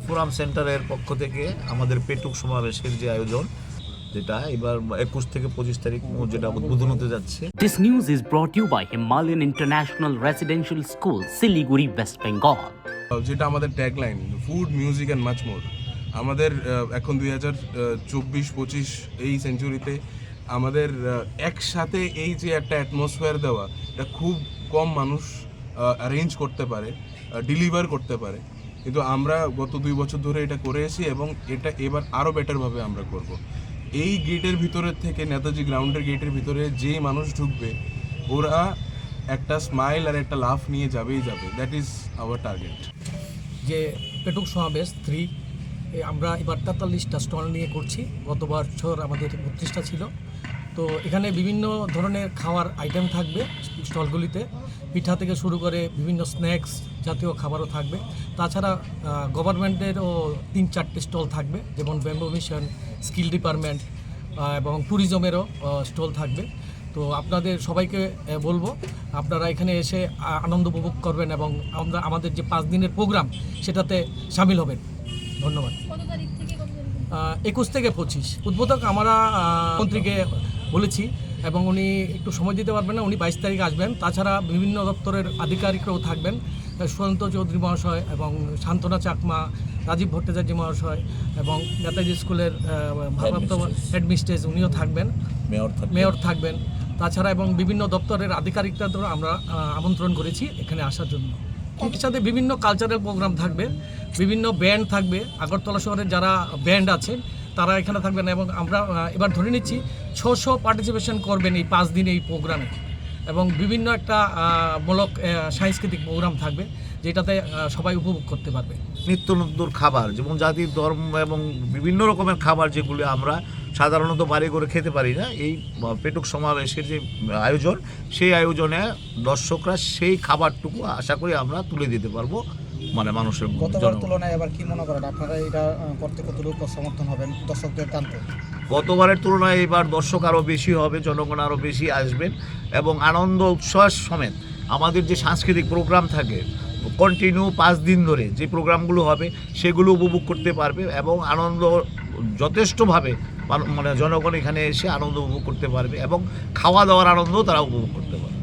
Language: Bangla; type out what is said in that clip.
ফোরাম সেন্টারের পক্ষ থেকে আমাদের পেটুক সমাবেশের যে আয়োজন, যেটা এবার 21 থেকে 25 তারিখ যেটা উদ্বোধন হতে যাচ্ছে। This news is brought to you by Himalayan International Residential School, Siliguri, West Bengal. যেটা আমাদের tagline, food, music and much more. আমাদের এখন 2024-25 এই সেঞ্চুরিতে আমাদের একসাথে এই যে একটা অ্যাটমসফিয়ার দেওয়া, এটা খুব কম মানুষ অ্যারেঞ্জ করতে পারে, ডেলিভার করতে পারে। কিন্তু আমরা গত 2 বছর ধরে এটা করে এসেছি এবং এটা এবার আরও বেটারভাবে আমরা করব। এই গেটের ভিতরের থেকে, নেতাজি গ্রাউন্ডের গেটের ভিতরে যেই মানুষ ঢুকবে, ওরা একটা স্মাইল আর একটা লাফ নিয়ে যাবেই যাবে। That is our target. যে পেটুক সমাবেশ 3 আমরা এবার 43টা স্টল নিয়ে করছি। গত বছর আমাদের 32টা ছিল। তো এখানে বিভিন্ন ধরনের খাওয়ার আইটেম থাকবে স্টলগুলিতে, পিঠা থেকে শুরু করে বিভিন্ন স্ন্যাক্স জাতীয় খাবারও থাকবে। তাছাড়া গভর্নমেন্টেরও 3-4টে স্টল থাকবে, যেমন ব্যাম্বু মিশন, স্কিল ডিপার্টমেন্ট এবং ট্যুরিজমেরও স্টল থাকবে। তো আপনাদের সবাইকে বলবো আপনারা এখানে এসে আনন্দ উপভোগ করবেন এবং আমাদের যে 5 দিনের প্রোগ্রাম সেটাতে সামিল হবেন। ধন্যবাদ। 21 থেকে 25 উদ্বোধক আমরা মন্ত্রীকে বলেছি এবং উনি একটু সময় দিতে পারবেন না, উনি 22 তারিখ আসবেন। তাছাড়া বিভিন্ন দপ্তরের আধিকারিকরাও থাকবেন, সুশান্ত চৌধুরী মহাশয় এবং শান্তনা চাকমা, রাজীব ভট্টাচার্য মহাশয় এবং নেতাজি স্কুলের ভারপ্রাপ্ত হেডমিস্ট্রেস উনিও থাকবেন, মেয়র থাকবেন। তাছাড়া এবং বিভিন্ন দপ্তরের আধিকারিকদের আমরা আমন্ত্রণ করেছি এখানে আসার জন্য। এর সাথে বিভিন্ন কালচারাল প্রোগ্রাম থাকবে, বিভিন্ন ব্যান্ড থাকবে। আগরতলা শহরের যারা ব্যান্ড আছেন তারা এখানে থাকবেন এবং আমরা এবার ধরে নিচ্ছি 600 পার্টিসিপেশন করবেন এই 5 দিন এই প্রোগ্রামে। এবং বিভিন্ন একটা মূলক সাংস্কৃতিক প্রোগ্রাম থাকবে যেটাতে সবাই উপভোগ করতে পারবে। নিত্য নতুন খাবার, যেমন জাতির ধর্ম এবং বিভিন্ন রকমের খাবার যেগুলি আমরা সাধারণত বাড়ি করে খেতে পারি না, এই পেটুক সমাবেশের যে আয়োজন, সেই আয়োজনে দর্শকরা সেই খাবারটুকু আশা করি আমরা তুলে দিতে পারবো মানুষের। গতবার তুলনায় এবার কি মনে করেন আপনারা এটা করতে কতটুকু সমর্থন হবেন দর্শকদের টানতে? গতবারের তুলনায় এবার দর্শক আরও বেশি হবে, জনগণ আরও বেশি আসবেন এবং আনন্দ উচ্ছ্বাস সমেত আমাদের যে সাংস্কৃতিক প্রোগ্রাম থাকে কন্টিনিউ 5 দিন ধরে যে প্রোগ্রামগুলো হবে সেগুলো উপভোগ করতে পারবে এবং আনন্দ যথেষ্টভাবে জনগণ এখানে এসে আনন্দ উপভোগ করতে পারবে এবং খাওয়া দাওয়ার আনন্দও তারা উপভোগ করতে পারবে।